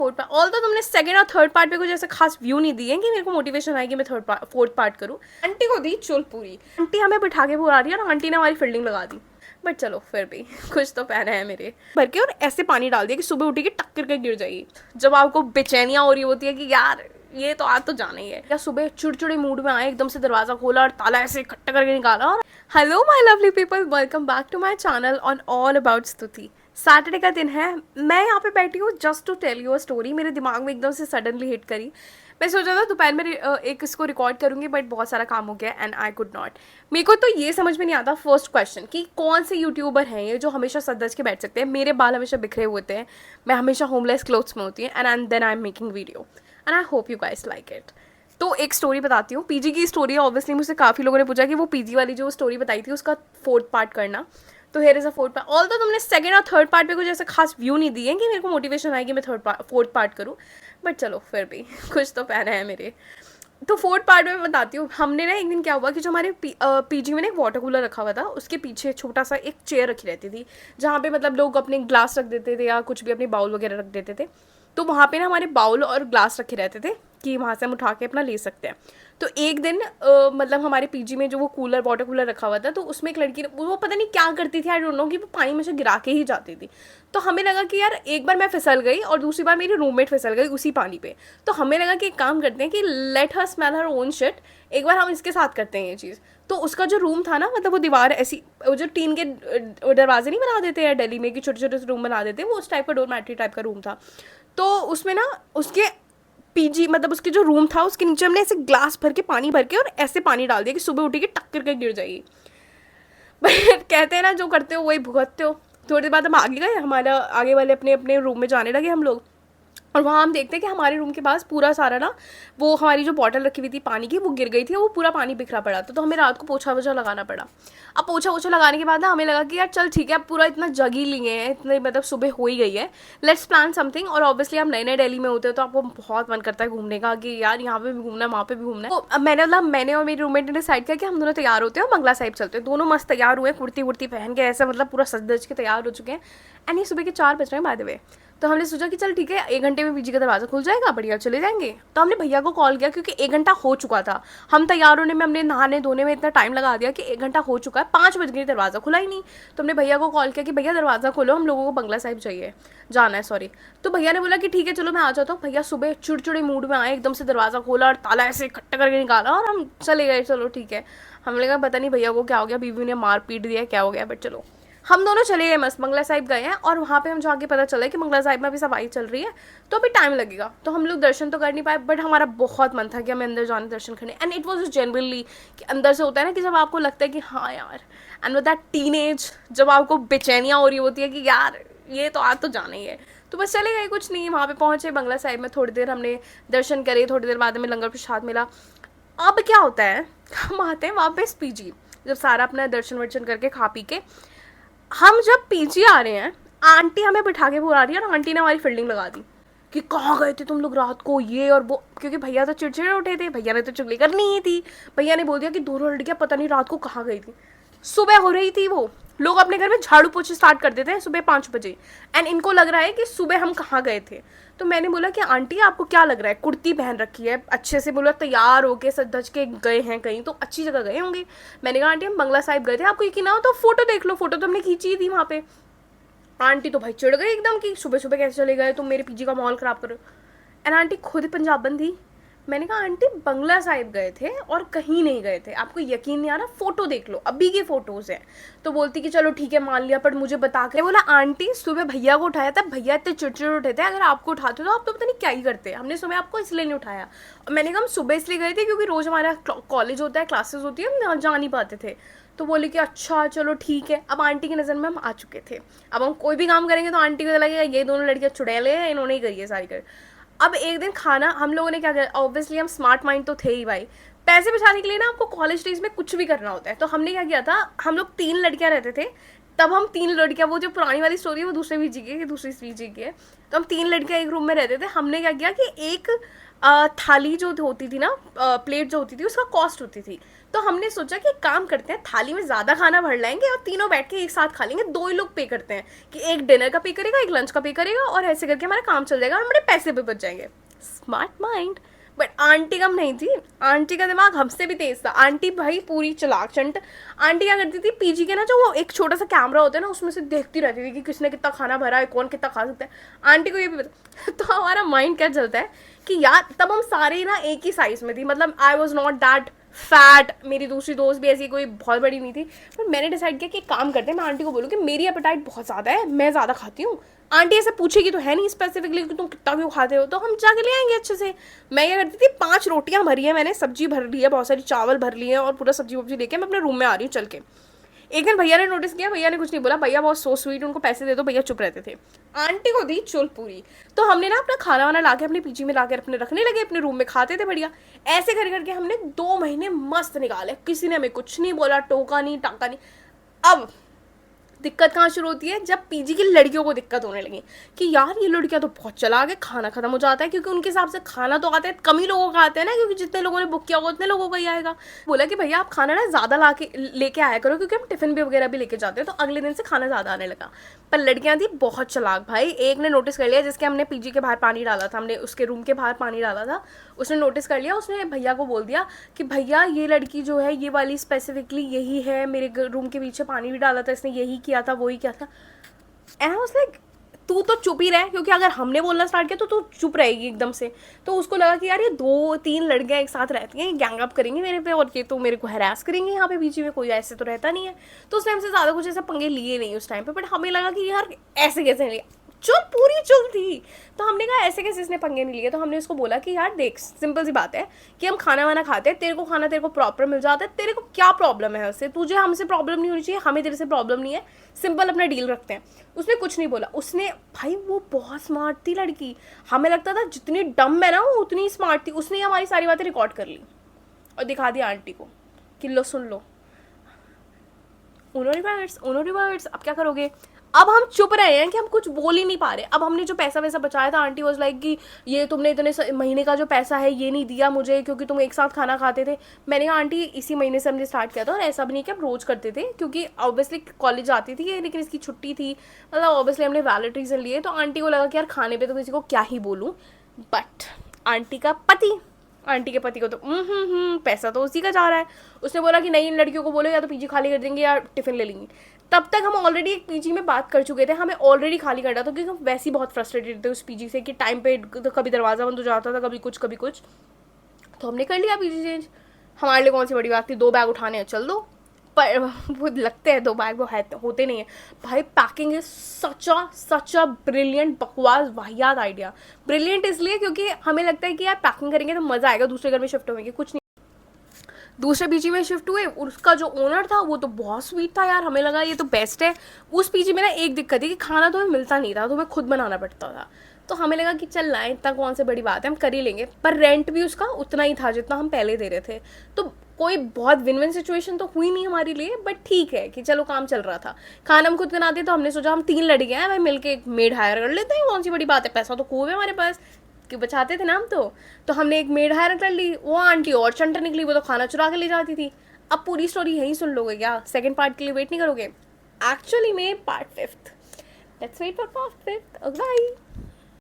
Fourth part all तो तुमने second और थर्ड पार्ट पे कुछ ऐसे खास व्यू नहीं दिए कि मेरे को मोटिवेशन आए कि मैं फोर्थ पार्ट करूँ। आंटी को दी चुल पूरी, आंटी हमें बिठा के बुला रही है और आंटी ने हमारी फील्डिंग लगा दी। बट चलो फिर भी कुछ तो पहना है मेरे भर के, और ऐसे पानी डाल दिया कि सुबह उठी के टक करके गिर जाएगी। जब आपको बेचैनियाँ हो रही होती है कि यार ये तो आज तो जाना ही है, या सुबह चिड़चिड़े मूड में आए, एकदम से दरवाजा खोला और ताला ऐसे इकट्ठा करके निकाला और hello my lovely people, welcome back to my channel on all about Stuti. Saturday का दिन है, मैं यहाँ पे बैठी हूँ just to tell you a story. मेरे दिमाग में एकदम से सडनली हिट करी। मैं सोचा था दोपहर में एक इसको रिकॉर्ड करूँगी, बट बहुत सारा काम हो गया एंड आई कुड नॉट। मेरे को तो ये समझ में नहीं आता फर्स्ट क्वेश्चन कि कौन से यूट्यूबर हैं ये जो हमेशा सदज के बैठ सकते हैं। मेरे बाल हमेशा बिखरे हुए होते हैं, मैं हमेशा होमलेस क्लोथ्स में होती हूँ and then I am making video and I hope you guys like it. तो एक स्टोरी बताती हूँ, पीजी की स्टोरी है। ऑब्वियसली मुझसे काफ़ी लोगों ने पूछा कि वो पीजी वाली जो स्टोरी बताई थी उसका फोर्थ पार्ट करना, तो here is a fourth part. All तो तुमने सेकंड और थर्ड पार्ट पे कुछ ऐसे खास व्यू नहीं दिए कि मेरे को मोटिवेशन आए कि मैं फोर्थ पार्ट करूँ। बट चलो फिर भी कुछ तो पहना है मेरे। तो फोर्थ पार्ट में बताती हूँ। हमने ना एक दिन क्या हुआ कि जो हमारे पीजी में ना एक वाटर कूलर रखा हुआ था, उसके पीछे छोटा सा एक चेयर रखी रहती थी जहाँ पे मतलब लोग अपने ग्लास रख देते थे या कुछ भी अपने बाउल वगैरह रख देते थे। तो वहाँ पे ना हमारे बाउल और ग्लास रखे रहते थे कि वहाँ से हम उठा के अपना ले सकते हैं। तो एक दिन मतलब हमारे पीजी में जो वो कूलर वाटर कूलर रखा हुआ था, तो उसमें एक लड़की वो पता नहीं क्या करती थी, आई डोंट नो, कि वो पानी में से गिरा के ही जाती थी। तो हमें लगा कि यार एक बार मैं फिसल गई और दूसरी बार मेरी रूममेट फिसल गई उसी पानी पे। तो हमें लगा कि एक काम करते हैं कि let her smell her own shit, एक बार हम इसके साथ करते हैं ये चीज़। तो उसका जो रूम था ना, मतलब वो दीवार ऐसी, वो जो टीन के दरवाजे नहीं बना देते हैं दिल्ली में कि छोटे छोटे रूम बना देते हैं, वो उस टाइप का डोरमैट्री टाइप का रूम था। तो उसमें ना उसके पीजी मतलब उसके जो रूम था उसके नीचे हमने ऐसे ग्लास भर के पानी भर के और ऐसे पानी डाल दिया कि सुबह उठी के टक करके गिर जाएगी। बट कहते हैं ना जो करते हो वही भुगतते हो। थोड़ी देर बाद हम आगे गए, हमारा आगे वाले अपने अपने रूम में जाने लगे हम लोग, और वहाँ हम देखते हैं कि हमारे रूम के पास पूरा सारा ना वो हमारी जो बॉटल रखी हुई थी पानी की वो गिर गई थी, वो पूरा पानी बिखरा पड़ा था। तो हमें रात को पोछा वोछा लगाना पड़ा। अब पोछा वोछा लगाने के बाद ना हमें लगा कि यार चल ठीक है, अब पूरा इतना जग ही लिए हैं, इतने मतलब सुबह हो ही गई है, लेट्स प्लान समथिंग। और ऑब्वियसली हम नए नए दिल्ली में होते हो तो आपको बहुत मन करता है घूमने का कि यार यहाँ पे भी घूमना है वहाँ पे भी घूमना है। तो अब मैंने और मेरी रूममेट ने डिसाइड किया कि हम दोनों तैयार होते हैं और मंगला साहिब चलते हैं। दोनों मस्त तैयार हुए, कुर्ती वुर्ती पहन के ऐसा मतलब पूरा सज धज के तैयार हो चुके हैं। एंड ये सुबह के 4 बज रहे हैं बाय द वे। तो हमने सोचा कि चल ठीक है 1 घंटे में पीजी का दरवाज़ा खुल जाएगा, बढ़िया चले जाएंगे। तो हमने भैया को कॉल किया क्योंकि 1 घंटा हो चुका था। हम तैयार होने में, हमने नहाने धोने में इतना टाइम लगा दिया कि 1 घंटा हो चुका है, 5 बज गए, दरवाज़ा खुला ही नहीं। तो हमने भैया को कॉल किया कि भैया दरवाज़ा खोलो, हम लोगों को बंगला साहिब चाहिए, जाना है सॉरी। तो भैया ने बोला कि ठीक है चलो मैं आ जाता हूँ। भैया सुबह चिड़चिड़े मूड में आए, एकदम से दरवाज़ा खोला और ताला ऐसे इकट्ठा करके निकाला और हम चले गए। चलो ठीक है, हमें लगा पता नहीं भैया को क्या हो गया, बीवी ने मार पीट दिया, क्या हो गया, बट चलो हम दोनों चले गए, मस्त मंगला साहिब गए हैं। और वहाँ पे हम जाके पता चला कि मंगला साहिब में अभी सफाई चल रही है तो अभी टाइम लगेगा। तो हम लोग दर्शन तो कर नहीं पाए, बट हमारा बहुत मन था कि हमें अंदर जाने दर्शन करने। एंड इट वॉज जनरली कि अंदर से होता है ना कि जब आपको लगता है कि हाँ यार, एंड विद दैट टीनेज जब आपको बेचैनियाँ हो रही होती है कि यार ये तो आज तो जाना ही है। तो बस चले गए, कुछ नहीं, वहाँ पे पहुँचे बंगला साहिब में, थोड़ी देर हमने दर्शन करे, थोड़ी देर बाद हमें लंगर प्रसाद मिला। अब क्या होता है, हम आते हैं वापस पीजी, जब सारा अपना दर्शन वर्शन करके खा पी के हम जब पीजी आ रहे हैं, आंटी हमें बिठा के बुला रही है और आंटी ने हमारी फील्डिंग लगा दी कि कहाँ गए थे तुम लोग रात को, ये और वो। क्योंकि भैया तो चिड़चिड़े उठे थे, भैया ने तो चुगली करनी ही थी। भैया ने बोल दिया कि दोनों लड़कियाँ पता नहीं रात को कहाँ गई थी। सुबह हो रही थी, वो लोग अपने घर में झाड़ू पोछे स्टार्ट कर देते हैं सुबह 5 बजे, एंड इनको लग रहा है कि सुबह हम कहाँ गए थे। तो मैंने बोला कि आंटी आपको क्या लग रहा है, कुर्ती पहन रखी है अच्छे से, बोला तैयार होके सज धज के गए हैं कहीं तो अच्छी जगह गए होंगे। मैंने कहा आंटी हम बंगला साहिब गए थे, आपको यकीन ना हो तो फोटो देख लो, फोटो तो हमने खींची थी वहाँ पे। आंटी तो भाई चिढ़ गई एकदम कि सुबह सुबह कैसे चले गए तुम, मेरे पीजी का माहौल खराब करो। एंड आंटी खुद पंजाबन थी। मैंने कहा आंटी बंगला साहिब गए थे और कहीं नहीं गए थे, आपको यकीन नहीं आ रहा, फोटो देख लो, अभी के फोटोज हैं। तो बोलती कि चलो ठीक है मान लिया, पर मुझे बता के बोला आंटी सुबह भैया को उठाया था, भैया इतने चिड़चिड़े उठे थे, अगर आपको उठाते तो आप तो पता नहीं क्या ही करते, हमने सुबह आपको इसलिए नहीं उठाया। और मैंने कहा हम सुबह इसलिए गए थे क्योंकि रोज़ हमारा कॉलेज होता है, क्लासेस होती है, हम जा नहीं पाते थे। तो बोले कि अच्छा चलो ठीक है। अब आंटी की नज़र में हम आ चुके थे, अब हम कोई भी काम करेंगे तो आंटी को लगेगा ये दोनों लड़कियाँ चुड़ैले हैं, इन्होंने ही करी है सारी कर। अब एक दिन खाना हम लोगों ने क्या किया, ऑब्वियसली हम स्मार्ट माइंड तो थे ही भाई, पैसे बचाने के लिए ना आपको कॉलेज डेज में कुछ भी करना होता है। तो हमने क्या किया था, हम लोग 3 लड़कियां रहते थे, तब हम 3 लड़कियां, वो जो पुरानी वाली स्टोरी है वो दूसरे पीजी की है, दूसरी पीजी की है, तो हम 3 लड़कियां एक रूम में रहते थे। हमने क्या किया कि एक थाली जो होती थी ना, प्लेट जो होती थी उसका कॉस्ट होती थी, तो हमने सोचा कि काम करते हैं, थाली में ज़्यादा खाना भर लाएंगे और तीनों बैठ के एक साथ खा लेंगे। 2 ही लोग पे करते हैं कि एक डिनर का पे करेगा, एक लंच का पे करेगा, और ऐसे करके हमारा काम चल जाएगा और हमारे पैसे भी बच जाएंगे। Smart mind. बट आंटी कम नहीं थी, आंटी का दिमाग हमसे भी तेज था। आंटी भाई पूरी चलाक चंट। आंटी क्या करती थी, पीजी के ना जो वो एक छोटा सा कैमरा होता है ना, उसमें से देखती रहती थी कि किसने कितना खाना भरा है, कौन कितना खा सकता है। आंटी को ये भी पता। तो हमारा माइंड क्या चलता है कि यार तब हम सारे ना एक ही साइज में थी, मतलब I was not that fat, मेरी दूसरी दोस्त भी ऐसी कोई बहुत बड़ी नहीं थी। पर मैंने डिसाइड किया कि काम करते हैं, मैं आंटी को बोलूँ कि मेरी एपेटाइट बहुत ज़्यादा है, मैं ज़्यादा खाती हूँ। आंटी ऐसे पूछेगी तो है नहीं स्पेसिफिकली कि तुम कितना क्यों खाते हो, तो हम जाके ले आएंगे अच्छे से। मैं क्या करती थी, 5 रोटियां भरी है मैंने, सब्जी भर ली है, बहुत सारी चावल भर लिए हैं, और पूरा सब्जी वब्जी लेके मैं अपने रूम में आ रही हूँ चल के। एक दिन भैया ने नोटिस किया, भैया ने कुछ नहीं बोला, भैया बहुत सो स्वीट, उनको पैसे दे दो, भैया चुप रहते थे। आंटी को दी चुल पूरी। तो हमने ना अपना खाना वाना लाके अपने पीजी में लाके अपने रखने लगे, अपने रूम में खाते थे बढ़िया। ऐसे कर करके हमने 2 महीने मस्त निकाले, किसी ने हमें कुछ नहीं बोला, टोका नहीं, टाका नहीं। अब दिक्कत कहाँ शुरू होती है, जब पीजी की लड़कियों को दिक्कत होने लगी कि यार ये लड़कियां तो बहुत चलाक है, खाना खत्म हो जाता है, क्योंकि उनके हिसाब से खाना तो आता है, कम ही लोगों का आता है ना, क्योंकि जितने लोगों ने बुक किया होगा उतने लोगों का ही आएगा। बोला कि भैया आप खाना ना ज़्यादा लेके आया करो, क्योंकि हम टिफिन भी वगैरह भी लेके जाते हैं, तो अगले दिन से खाना ज़्यादा आने लगा। पर लड़कियां थी बहुत चलाक भाई। एक ने नोटिस कर लिया, जिसके हमने पीजी के बाहर पानी डाला था, हमने उसके रूम के बाहर पानी डाला था, उसने नोटिस कर लिया। उसने भैया को बोल दिया कि भैया ये लड़की जो है, ये वाली स्पेसिफिकली यही है, मेरे रूम के पीछे पानी भी डाला था इसने, यही किया था, वही किया था। एंड आई वाज लाइक तू तो चुप ही रह, क्योंकि अगर हमने बोलना स्टार्ट किया तो तू चुप रहेगी एकदम से। तो उसको लगा कि यार ये 2-3 लड़कियां एक साथ रहती हैं, गैंग अप करेंगी मेरे पे, और ये तो मेरे को हैरास करेंगे यहाँ पे बीच में, कोई ऐसे तो रहता नहीं है। तो उस टाइम से ज़्यादा कुछ ऐसे पंगे लिए नहीं उस टाइम पे, बट हमें लगा कि यार ऐसे कैसे नहीं, चुल पूरी चुल थी। तो हमने कहा ऐसे कैसे इसने पंगे नहीं लिए। तो हमने उसको बोला कि यार देख, सिंपल सी बात है कि हम खाना वाना खाते हैं, तेरे को खाना तेरे को प्रॉपर मिल जाता है, तेरे को क्या प्रॉब्लम है उससे, तुझे हमसे प्रॉब्लम नहीं होनी चाहिए, हमें तेरे से प्रॉब्लम नहीं है, सिंपल अपना डील रखते हैं। उसने कुछ नहीं बोला। उसने भाई वो बहुत स्मार्ट थी लड़की, हमें लगता था जितनी डम है ना वो उतनी स्मार्ट थी। उसने हमारी सारी बातें रिकॉर्ड कर ली और दिखा दिया आंटी को कि लो सुन लो, उन्होंने वर्ड्स, अब क्या करोगे। अब हम चुप रहे हैं कि हम कुछ बोल ही नहीं पा रहे। अब हमने जो पैसा वैसा बचाया था, आंटी वाज लाइक कि ये तुमने इतने महीने का जो पैसा है ये नहीं दिया मुझे, क्योंकि तुम एक साथ खाना खाते थे। मैंने कहा आंटी इसी महीने से हमने स्टार्ट किया था, और ऐसा भी नहीं कि हम रोज़ करते थे, क्योंकि ऑब्वियसली कॉलेज आती थी, लेकिन इसकी छुट्टी थी, मतलब ऑब्वियसली हमने वैलिड रीज़न लिए। तो आंटी को लगा कि यार खाने पर तो किसी को क्या ही बोलूँ। बट आंटी के पति को तो पैसा तो उसी का जा रहा है। उसने बोला कि नहीं, इन लड़कियों को बोलो या तो पीजी खाली कर देंगे या टिफिन ले लेंगी। तब तक हम ऑलरेडी एक पीजी में बात कर चुके थे, हमें ऑलरेडी खाली करना था, क्योंकि हम वैसे ही बहुत फ्रस्ट्रेटेड थे उस पीजी से कि टाइम पे तो कभी दरवाज़ा बंद हो जाता था, कभी कुछ। तो हमने कर लिया पीजी चेंज। हमारे लिए कौन सी बड़ी बात थी, 2 बैग उठाने हैं, चल दो। पर वो लगते हैं 2 बैग, वो होते नहीं है भाई। Packing is such a brilliant, बकवास वाहियात आइडिया। ब्रिलियंट इसलिए क्योंकि हमें लगता है कि यार पैकिंग करेंगे तो मज़ा आएगा, दूसरे घर में शिफ्ट होंगे, कुछ नहीं। दूसरे पीजी में शिफ्ट हुए, उसका जो ओनर था वो तो बहुत स्वीट था यार, हमें लगा ये तो बेस्ट है। उस पीजी में ना एक दिक्कत थी कि खाना तो हमें मिलता नहीं था, तो हमें खुद बनाना पड़ता था। तो हमें लगा कि चल ना, इतना कौन सी बड़ी बात है, हम कर ही लेंगे। पर रेंट भी उसका उतना ही था जितना हम पहले दे रहे थे, तो कोई बहुत विन विन सिचुएशन तो हुई नहीं हमारे लिए, बट ठीक है कि चलो काम चल रहा था। खाना हम खुद बनाते, तो हमने सोचा हम 3 लड़के हैं भाई, मिलके एक मेड हायर कर लेते हैं, कौन सी बड़ी बात है, पैसा तो खूब है हमारे पास, कि बचाते थे ना हम। तो हमने एक मेड हायर कर ली। वो आंटी और चंटर निकली, वो तो खाना चुरा के ले जाती थी। अब पूरी स्टोरी यहीं सुन लोगे क्या, सेकंड पार्ट के लिए वेट नहीं करोगे? एक्चुअली में part 5th, let's wait for part 5th। Bye.